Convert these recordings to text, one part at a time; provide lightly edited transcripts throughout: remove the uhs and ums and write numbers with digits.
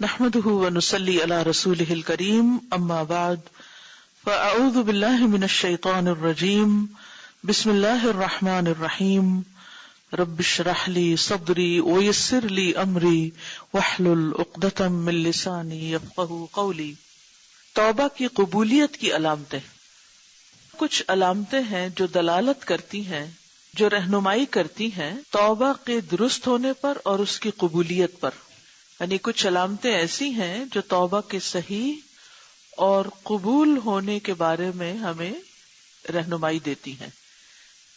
نحمده ونصلي على رسوله الكريم اما بعد فاعوذ بالله من الشيطان الرجيم بسم الله الرحمن الرحيم رب اشرح لي صدري ويسر لي امري واحلل عقدة من لساني يفقهوا قولي۔ توبہ کی قبولیت کی علامتیں۔ کچھ علامتیں ہیں جو دلالت کرتی ہیں، جو رہنمائی کرتی ہیں توبہ کے درست ہونے پر اور اس کی قبولیت پر۔ یعنی کچھ علامتیں ایسی ہیں جو توبہ کے صحیح اور قبول ہونے کے بارے میں ہمیں رہنمائی دیتی ہیں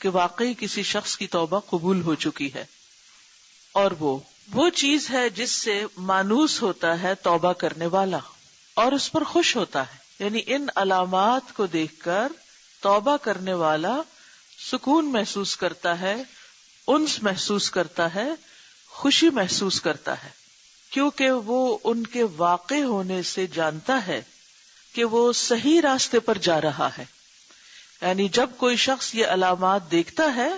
کہ واقعی کسی شخص کی توبہ قبول ہو چکی ہے، اور وہ چیز ہے جس سے مانوس ہوتا ہے توبہ کرنے والا اور اس پر خوش ہوتا ہے۔ یعنی ان علامات کو دیکھ کر توبہ کرنے والا سکون محسوس کرتا ہے، انس محسوس کرتا ہے، خوشی محسوس کرتا ہے، کیونکہ وہ ان کے واقع ہونے سے جانتا ہے کہ وہ صحیح راستے پر جا رہا ہے۔ یعنی جب کوئی شخص یہ علامات دیکھتا ہے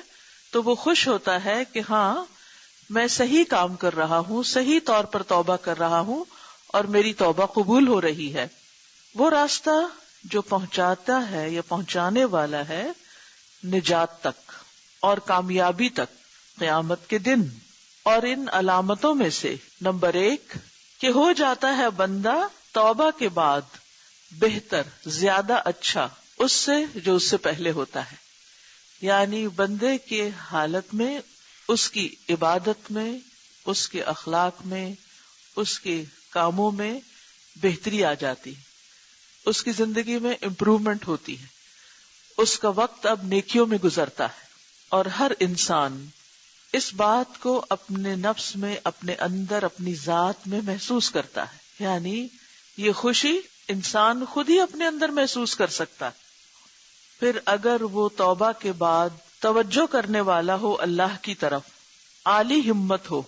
تو وہ خوش ہوتا ہے کہ ہاں میں صحیح کام کر رہا ہوں، صحیح طور پر توبہ کر رہا ہوں اور میری توبہ قبول ہو رہی ہے۔ وہ راستہ جو پہنچاتا ہے یا پہنچانے والا ہے نجات تک اور کامیابی تک قیامت کے دن۔ اور ان علامتوں میں سے نمبر 1 کہ ہو جاتا ہے بندہ توبہ کے بعد بہتر، زیادہ اچھا اس سے جو اس سے پہلے ہوتا ہے۔ یعنی بندے کے حالت میں، اس کی عبادت میں، اس کے اخلاق میں، اس کے کاموں میں بہتری آ جاتی، اس کی زندگی میں امپروومنٹ ہوتی ہے، اس کا وقت اب نیکیوں میں گزرتا ہے۔ اور ہر انسان اس بات کو اپنے نفس میں، اپنے اندر، اپنی ذات میں محسوس کرتا ہے۔ یعنی یہ خوشی انسان خود ہی اپنے اندر محسوس کر سکتا ہے۔ پھر اگر وہ توبہ کے بعد توجہ کرنے والا ہو اللہ کی طرف، عالی ہمت ہو،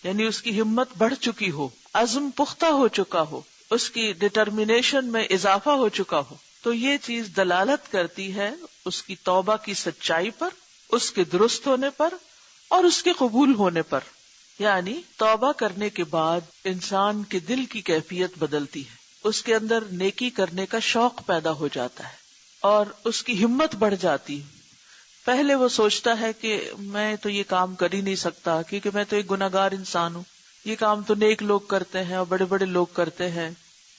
یعنی اس کی ہمت بڑھ چکی ہو، عزم پختہ ہو چکا ہو، اس کی ڈٹرمینیشن میں اضافہ ہو چکا ہو، تو یہ چیز دلالت کرتی ہے اس کی توبہ کی سچائی پر، اس کے درست ہونے پر اور اس کے قبول ہونے پر۔ یعنی توبہ کرنے کے بعد انسان کے دل کی کیفیت بدلتی ہے، اس کے اندر نیکی کرنے کا شوق پیدا ہو جاتا ہے اور اس کی ہمت بڑھ جاتی ہے۔ پہلے وہ سوچتا ہے کہ میں تو یہ کام کر ہی نہیں سکتا کیونکہ میں تو ایک گناہگار انسان ہوں، یہ کام تو نیک لوگ کرتے ہیں اور بڑے بڑے لوگ کرتے ہیں،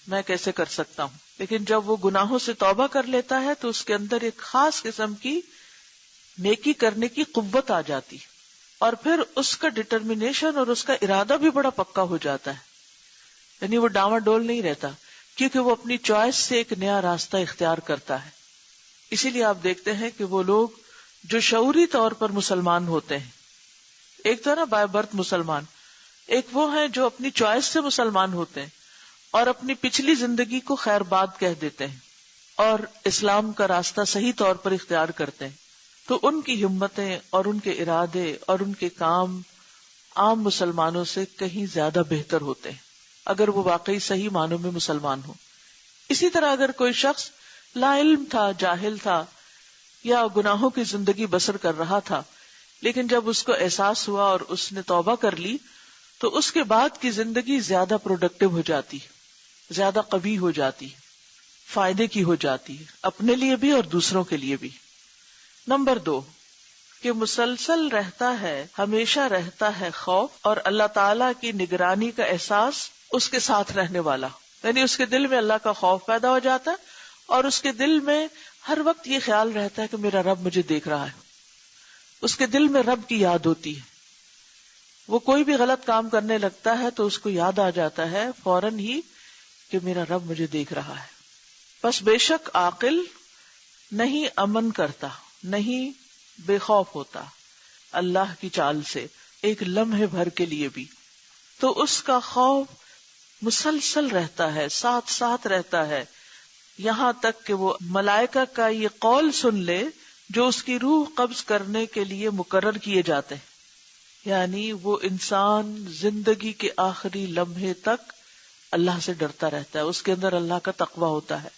میں کیسے کر سکتا ہوں۔ لیکن جب وہ گناہوں سے توبہ کر لیتا ہے تو اس کے اندر ایک خاص قسم کی نیکی کرنے کی قوت آ جاتی، اور پھر اس کا ڈٹرمینیشن اور اس کا ارادہ بھی بڑا پکا ہو جاتا ہے۔ یعنی وہ ڈاواں ڈول نہیں رہتا کیونکہ وہ اپنی چوائس سے ایک نیا راستہ اختیار کرتا ہے۔ اسی لیے آپ دیکھتے ہیں کہ وہ لوگ جو شعوری طور پر مسلمان ہوتے ہیں، ایک تو نا بائی برتھ مسلمان، ایک وہ ہیں جو اپنی چوائس سے مسلمان ہوتے ہیں اور اپنی پچھلی زندگی کو خیر باد کہہ دیتے ہیں اور اسلام کا راستہ صحیح طور پر اختیار کرتے ہیں، تو ان کی ہمتیں اور ان کے ارادے اور ان کے کام عام مسلمانوں سے کہیں زیادہ بہتر ہوتے ہیں اگر وہ واقعی صحیح معنوں میں مسلمان ہو۔ اسی طرح اگر کوئی شخص لا علم تھا، جاہل تھا یا گناہوں کی زندگی بسر کر رہا تھا، لیکن جب اس کو احساس ہوا اور اس نے توبہ کر لی تو اس کے بعد کی زندگی زیادہ پروڈکٹیو ہو جاتی، زیادہ قوی ہو جاتی، فائدے کی ہو جاتی ہے، اپنے لیے بھی اور دوسروں کے لیے بھی۔ نمبر 2 کہ مسلسل رہتا ہے، ہمیشہ رہتا ہے خوف اور اللہ تعالی کی نگرانی کا احساس اس کے ساتھ رہنے والا۔ یعنی اس کے دل میں اللہ کا خوف پیدا ہو جاتا ہے اور اس کے دل میں ہر وقت یہ خیال رہتا ہے کہ میرا رب مجھے دیکھ رہا ہے، اس کے دل میں رب کی یاد ہوتی ہے۔ وہ کوئی بھی غلط کام کرنے لگتا ہے تو اس کو یاد آ جاتا ہے فوراً ہی کہ میرا رب مجھے دیکھ رہا ہے۔ بس بے شک عاقل نہیں امن کرتا، نہیں بے خوف ہوتا اللہ کی چال سے ایک لمحے بھر کے لیے بھی، تو اس کا خوف مسلسل رہتا ہے، ساتھ ساتھ رہتا ہے، یہاں تک کہ وہ ملائکہ کا یہ قول سن لے جو اس کی روح قبض کرنے کے لیے مقرر کیے جاتے ہیں۔ یعنی وہ انسان زندگی کے آخری لمحے تک اللہ سے ڈرتا رہتا ہے، اس کے اندر اللہ کا تقویٰ ہوتا ہے،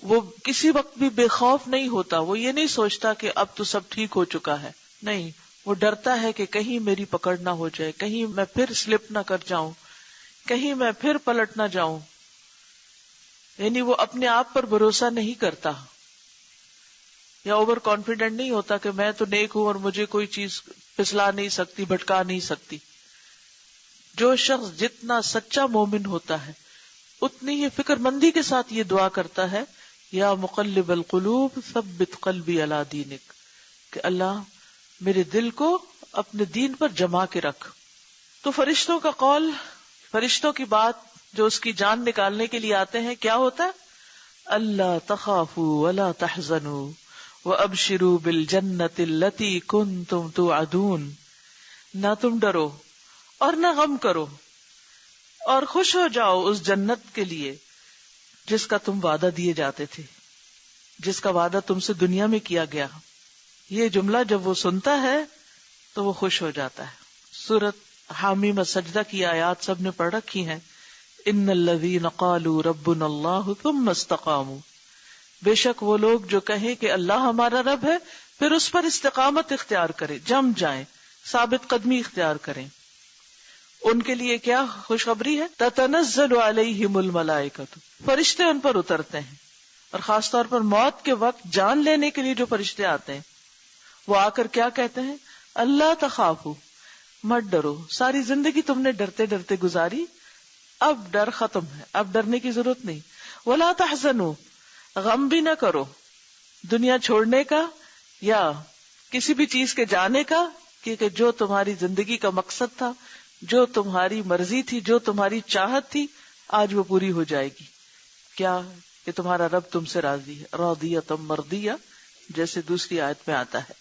وہ کسی وقت بھی بے خوف نہیں ہوتا، وہ یہ نہیں سوچتا کہ اب تو سب ٹھیک ہو چکا ہے، نہیں، وہ ڈرتا ہے کہ کہیں میری پکڑ نہ ہو جائے، کہیں میں پھر سلپ نہ کر جاؤں، کہیں میں پھر پلٹ نہ جاؤں. یعنی وہ اپنے آپ پر بھروسہ نہیں کرتا یا اوور کانفیڈنٹ نہیں ہوتا کہ میں تو نیک ہوں اور مجھے کوئی چیز پھسلا نہیں سکتی، بھٹکا نہیں سکتی. جو شخص جتنا سچا مومن ہوتا ہے اتنی ہی فکر مندی کے ساتھ یہ دعا کرتا ہے، یا مقلب القلوب ثبت قلبی علی دینک، کہ اللہ میرے دل کو اپنے دین پر جما کے رکھ. تو فرشتوں کا قول، فرشتوں کی بات جو اس کی جان نکالنے کے لیے آتے ہیں، کیا ہوتا ہے؟ اللہ تخافوا ولا تحزنوا وابشروا بالجنۃ التی کنتم توعدون. نہ تم ڈرو اور نہ غم کرو اور خوش ہو جاؤ اس جنت کے لیے جس کا تم وعدہ دیے جاتے تھے، جس کا وعدہ تم سے دنیا میں کیا گیا. یہ جملہ جب وہ سنتا ہے تو وہ خوش ہو جاتا ہے. سورۃ حامیم سجدہ کی آیات سب نے پڑھ رکھی ہیں. ان الذین قالوا ربنا اللہ ثم استقاموا، بے شک وہ لوگ جو کہیں کہ اللہ ہمارا رب ہے پھر اس پر استقامت اختیار کریں، جم جائیں، ثابت قدمی اختیار کریں. ان کے لیے کیا خوشخبری ہے؟ تتنزل علیہم الملائکۃ، فرشتے ان پر اترتے ہیں. اور خاص طور پر موت کے وقت جان لینے کے لیے جو فرشتے آتے ہیں وہ آ کر کیا کہتے ہیں؟ اللہ تخافوا، مت ڈرو. ساری زندگی تم نے ڈرتے ڈرتے گزاری، اب ڈر ختم ہے، اب ڈرنے کی ضرورت نہیں. ولا تحزنوا، غم بھی نہ کرو دنیا چھوڑنے کا یا کسی بھی چیز کے جانے کا، کیونکہ جو تمہاری زندگی کا مقصد تھا، جو تمہاری مرضی تھی، جو تمہاری چاہت تھی، آج وہ پوری ہو جائے گی. کیا؟ کہ تمہارا رب تم سے راضی ہے. راضیۃ مرضیہ جیسے دوسری آیت میں آتا ہے.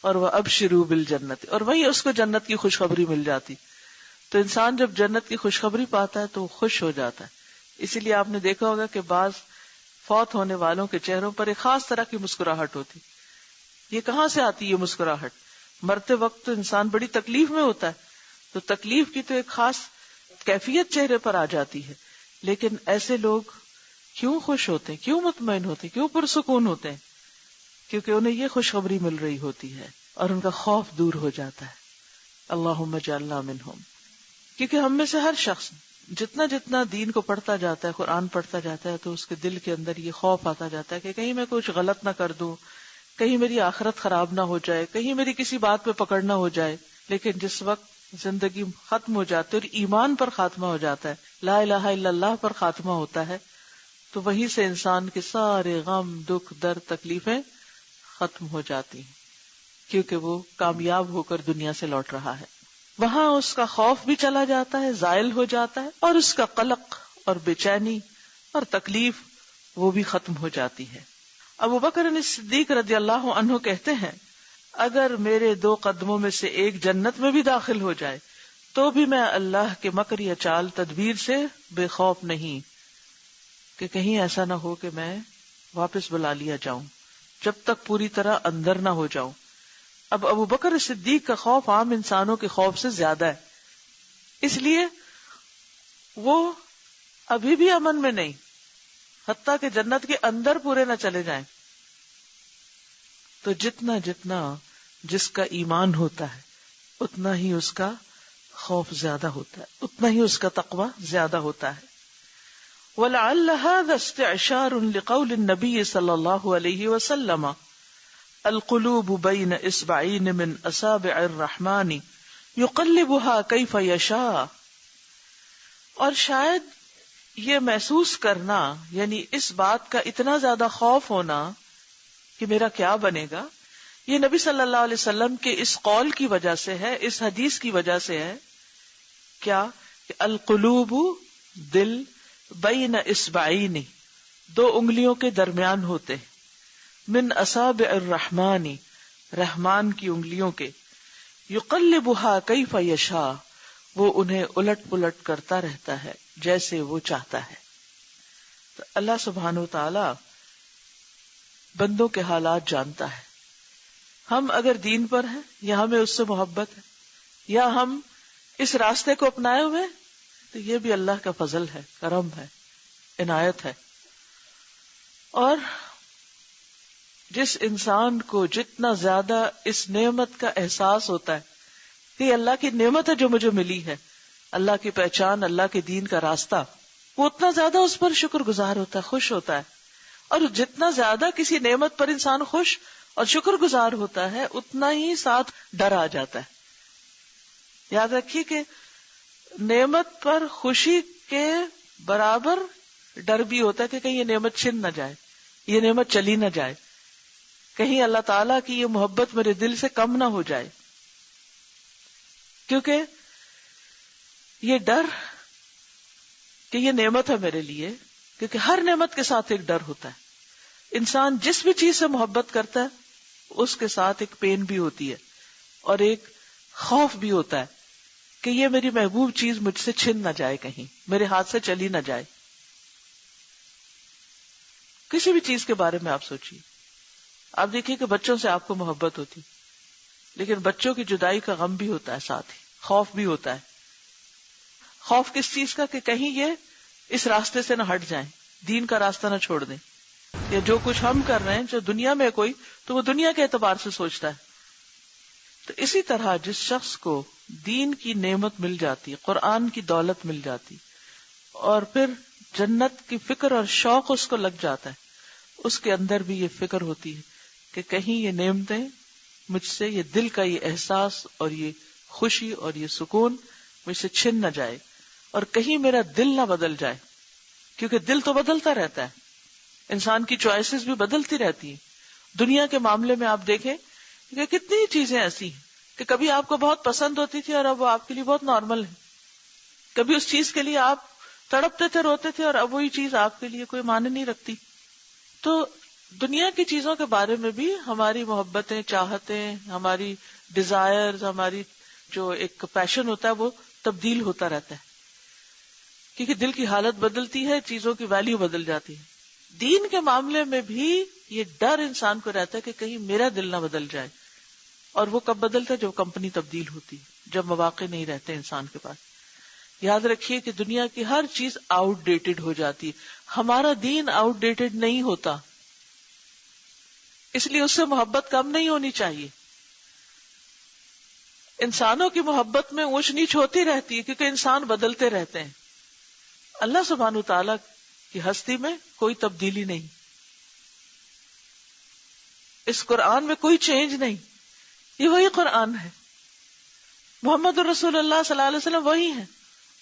اور وہ ابشروا بالجنت، اور وہی اس کو جنت کی خوشخبری مل جاتی. تو انسان جب جنت کی خوشخبری پاتا ہے تو وہ خوش ہو جاتا ہے. اسی لیے آپ نے دیکھا ہوگا کہ بعض فوت ہونے والوں کے چہروں پر ایک خاص طرح کی مسکراہٹ ہوتی. یہ کہاں سے آتی ہے یہ مسکراہٹ؟ مرتے وقت تو انسان بڑی تکلیف میں ہوتا ہے، تو تکلیف کی تو ایک خاص کیفیت چہرے پر آ جاتی ہے. لیکن ایسے لوگ کیوں خوش ہوتے ہیں، کیوں مطمئن ہوتے ہیں، کیوں پرسکون ہوتے ہیں؟ کیونکہ انہیں یہ خوشخبری مل رہی ہوتی ہے اور ان کا خوف دور ہو جاتا ہے. اللہم اجعلنا منہم. کیونکہ ہم میں سے ہر شخص جتنا جتنا دین کو پڑھتا جاتا ہے، قرآن پڑھتا جاتا ہے، تو اس کے دل کے اندر یہ خوف آتا جاتا ہے کہ کہیں میں کچھ غلط نہ کر دوں، کہیں میری آخرت خراب نہ ہو جائے، کہیں میری کسی بات پہ پکڑ نہ ہو جائے. لیکن جس وقت زندگی ختم ہو جاتی ہے اور ایمان پر خاتمہ ہو جاتا ہے، لا الہ الا اللہ پر خاتمہ ہوتا ہے، تو وہیں سے انسان کے سارے غم، دکھ، درد، تکلیفیں ختم ہو جاتی ہیں، کیونکہ وہ کامیاب ہو کر دنیا سے لوٹ رہا ہے. وہاں اس کا خوف بھی چلا جاتا ہے، زائل ہو جاتا ہے، اور اس کا قلق اور بے چینی اور تکلیف وہ بھی ختم ہو جاتی ہے. ابو بکر صدیق رضی اللہ عنہ کہتے ہیں، اگر میرے 2 قدموں میں سے ایک جنت میں بھی داخل ہو جائے تو بھی میں اللہ کے مکر یا چال تدبیر سے بے خوف نہیں، کہ کہیں ایسا نہ ہو کہ میں واپس بلا لیا جاؤں جب تک پوری طرح اندر نہ ہو جاؤں. اب ابو بکر صدیق کا خوف عام انسانوں کے خوف سے زیادہ ہے، اس لیے وہ ابھی بھی امن میں نہیں، حتیٰ کہ جنت کے اندر پورے نہ چلے جائیں. تو جتنا جتنا جس کا ایمان ہوتا ہے اتنا ہی اس کا خوف زیادہ ہوتا ہے، اتنا ہی اس کا تقوی زیادہ ہوتا ہے. وَلَعَلَّ هَذَا اسْتِعْشَارٌ لِقَوْلِ النَّبِيِّ صلی اللہ علیہ وسلم القلوب بین اصبعین من اصابع الرحمن یقلبها کیف یشاء. اور شاید یہ محسوس کرنا، یعنی اس بات کا اتنا زیادہ خوف ہونا کہ میرا کیا بنے گا، یہ نبی صلی اللہ علیہ وسلم کے اس قول کی وجہ سے ہے، اس حدیث کی وجہ سے ہے. کیا؟ کہ القلوب، دل، بین اصبعین، 2 انگلیوں کے درمیان ہوتے ہیں، من اصابع الرحمن، رحمان کی انگلیوں کے، یقلبها کیف یشاء، وہ انہیں الٹ پلٹ کرتا رہتا ہے جیسے وہ چاہتا ہے. تو اللہ سبحانہ وتعالی بندوں کے حالات جانتا ہے. ہم اگر دین پر ہیں یا ہمیں اس سے محبت ہے یا ہم اس راستے کو اپنائے ہوئے، تو یہ بھی اللہ کا فضل ہے، کرم ہے، عنایت ہے. اور جس انسان کو جتنا زیادہ اس نعمت کا احساس ہوتا ہے کہ یہ اللہ کی نعمت ہے جو مجھے ملی ہے، اللہ کی پہچان، اللہ کے دین کا راستہ، وہ اتنا زیادہ اس پر شکر گزار ہوتا ہے، خوش ہوتا ہے. اور جتنا زیادہ کسی نعمت پر انسان خوش اور شکر گزار ہوتا ہے اتنا ہی ساتھ ڈر آ جاتا ہے. یاد رکھیے کہ نعمت پر خوشی کے برابر ڈر بھی ہوتا ہے کہ کہیں یہ نعمت چھن نہ جائے، یہ نعمت چلی نہ جائے، کہیں اللہ تعالیٰ کی یہ محبت میرے دل سے کم نہ ہو جائے. کیونکہ یہ ڈر کہ یہ نعمت ہے میرے لیے، کیونکہ ہر نعمت کے ساتھ ایک ڈر ہوتا ہے. انسان جس بھی چیز سے محبت کرتا ہے اس کے ساتھ ایک پین بھی ہوتی ہے اور ایک خوف بھی ہوتا ہے کہ یہ میری محبوب چیز مجھ سے چھن نہ جائے، کہیں میرے ہاتھ سے چلی نہ جائے. کسی بھی چیز کے بارے میں آپ سوچیے، آپ دیکھیے کہ بچوں سے آپ کو محبت ہوتی، لیکن بچوں کی جدائی کا غم بھی ہوتا ہے، ساتھ ہی خوف بھی ہوتا ہے. خوف کس چیز کا؟ کہ کہیں یہ اس راستے سے نہ ہٹ جائیں، دین کا راستہ نہ چھوڑ دیں، یا جو کچھ ہم کر رہے ہیں جو دنیا میں کوئی تو وہ دنیا کے اعتبار سے سوچتا ہے. تو اسی طرح جس شخص کو دین کی نعمت مل جاتی، قرآن کی دولت مل جاتی، اور پھر جنت کی فکر اور شوق اس کو لگ جاتا ہے، اس کے اندر بھی یہ فکر ہوتی ہے کہ کہیں یہ نعمتیں مجھ سے، یہ دل کا یہ احساس اور یہ خوشی اور یہ سکون مجھ سے چھن نہ جائے، اور کہیں میرا دل نہ بدل جائے. کیونکہ دل تو بدلتا رہتا ہے، انسان کی چوائسز بھی بدلتی رہتی ہیں. دنیا کے معاملے میں آپ دیکھیں کہ کتنی چیزیں ایسی ہیں کہ کبھی آپ کو بہت پسند ہوتی تھی اور اب وہ آپ کے لیے بہت نارمل ہے. کبھی اس چیز کے لیے آپ تڑپتے تھے، روتے تھے، اور اب وہی چیز آپ کے لیے کوئی معنی نہیں رکھتی. تو دنیا کی چیزوں کے بارے میں بھی ہماری محبتیں، چاہتیں، ہماری ڈیزائرز، ہماری جو ایک پیشن ہوتا ہے وہ تبدیل ہوتا رہتا ہے، کیونکہ دل کی حالت بدلتی ہے، چیزوں کی ویلیو بدل جاتی ہے. دین کے معاملے میں بھی یہ ڈر انسان کو رہتا ہے کہ کہیں میرا دل نہ بدل جائے. اور وہ کب بدلتا ہے؟ جب کمپنی تبدیل ہوتی، جب مواقع نہیں رہتے انسان کے پاس. یاد رکھیے کہ دنیا کی ہر چیز آؤٹ ڈیٹڈ ہو جاتی، ہمارا دین آؤٹ ڈیٹڈ نہیں ہوتا، اس لیے اس سے محبت کم نہیں ہونی چاہیے. انسانوں کی محبت میں اونچ نیچ ہوتی رہتی ہے کیونکہ انسان بدلتے رہتے ہیں. اللہ سبحانہ وتعالیٰ کی ہستی میں کوئی تبدیلی نہیں، اس قرآن میں کوئی چینج نہیں، یہ وہی قرآن ہے. محمد رسول اللہ صلی اللہ علیہ وسلم وہی ہیں،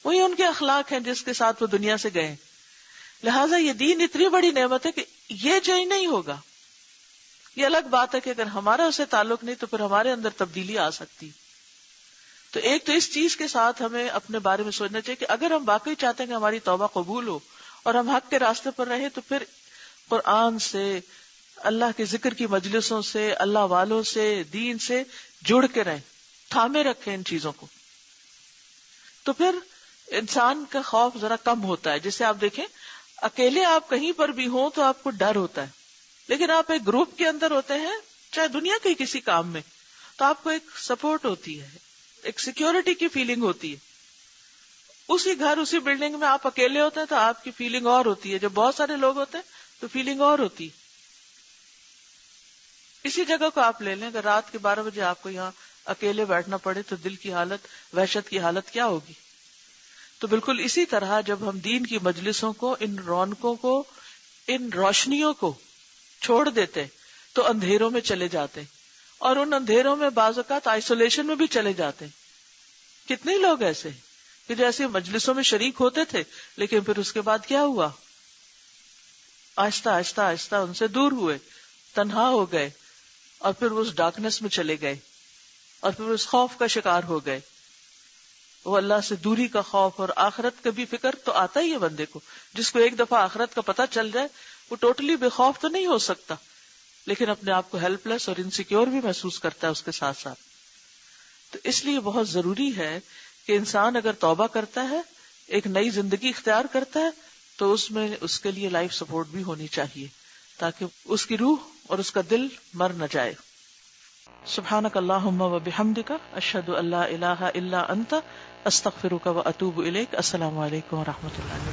وہی ان کے اخلاق ہیں جس کے ساتھ وہ دنیا سے گئے. لہٰذا یہ دین اتنی بڑی نعمت ہے کہ یہ چینج نہیں ہوگا. یہ الگ بات ہے کہ اگر ہمارا اسے تعلق نہیں تو پھر ہمارے اندر تبدیلی آ سکتی. تو ایک تو اس چیز کے ساتھ ہمیں اپنے بارے میں سوچنا چاہیے کہ اگر ہم واقعی چاہتے ہیں کہ ہماری توبہ قبول ہو اور ہم حق کے راستے پر رہیں تو پھر قرآن سے، اللہ کے ذکر کی مجلسوں سے، اللہ والوں سے، دین سے جڑ کے رہیں، تھامے رکھیں ان چیزوں کو. تو پھر انسان کا خوف ذرا کم ہوتا ہے. جیسے آپ دیکھیں اکیلے آپ کہیں پر بھی ہوں تو آپ کو ڈر ہوتا ہے، لیکن آپ ایک گروپ کے اندر ہوتے ہیں چاہے دنیا کے کسی کام میں، تو آپ کو ایک سپورٹ ہوتی ہے، ایک سیکیورٹی کی فیلنگ ہوتی ہے. اسی گھر، اسی بلڈنگ میں آپ اکیلے ہوتے ہیں تو آپ کی فیلنگ اور ہوتی ہے، جب بہت سارے لوگ ہوتے ہیں تو فیلنگ اور ہوتی. اسی جگہ کو آپ لے لیں، اگر رات کے 12 بجے آپ کو یہاں اکیلے بیٹھنا پڑے تو دل کی حالت، وحشت کی حالت کیا ہوگی. تو بالکل اسی طرح جب ہم دین کی مجلسوں کو، ان رونقوں کو، ان روشنیوں کو چھوڑ دیتے تو اندھیروں میں چلے جاتے، اور ان اندھیروں میں بعض اوقات آئسولیشن میں بھی چلے جاتے. کتنے لوگ ایسے کہ جیسے مجلسوں میں شریک ہوتے تھے لیکن پھر اس کے بعد کیا ہوا؟ آہستہ آہستہ آہستہ ان سے دور ہوئے، تنہا ہو گئے، اور پھر وہ اس ڈارکنیس میں چلے گئے، اور پھر اس خوف کا شکار ہو گئے. وہ اللہ سے دوری کا خوف اور آخرت کا بھی فکر تو آتا ہی ہے بندے کو. جس کو ایک دفعہ آخرت کا پتہ چل جائے وہ ٹوٹلی بے خوف تو نہیں ہو سکتا، لیکن اپنے آپ کو ہیلپ لیس اور انسیکیور بھی محسوس کرتا ہے اس کے ساتھ ساتھ. تو اس لیے بہت ضروری ہے کہ انسان اگر توبہ کرتا ہے، ایک نئی زندگی اختیار کرتا ہے، تو اس میں اس کے لیے لائف سپورٹ بھی ہونی چاہیے تاکہ اس کی روح اور اس کا دل مر نہ جائے. سبحانک اللہم و بحمدک، اشہد ان لا الہ الا انت، استغفرک و اتوب الیک. السلام علیکم و رحمۃ اللہ.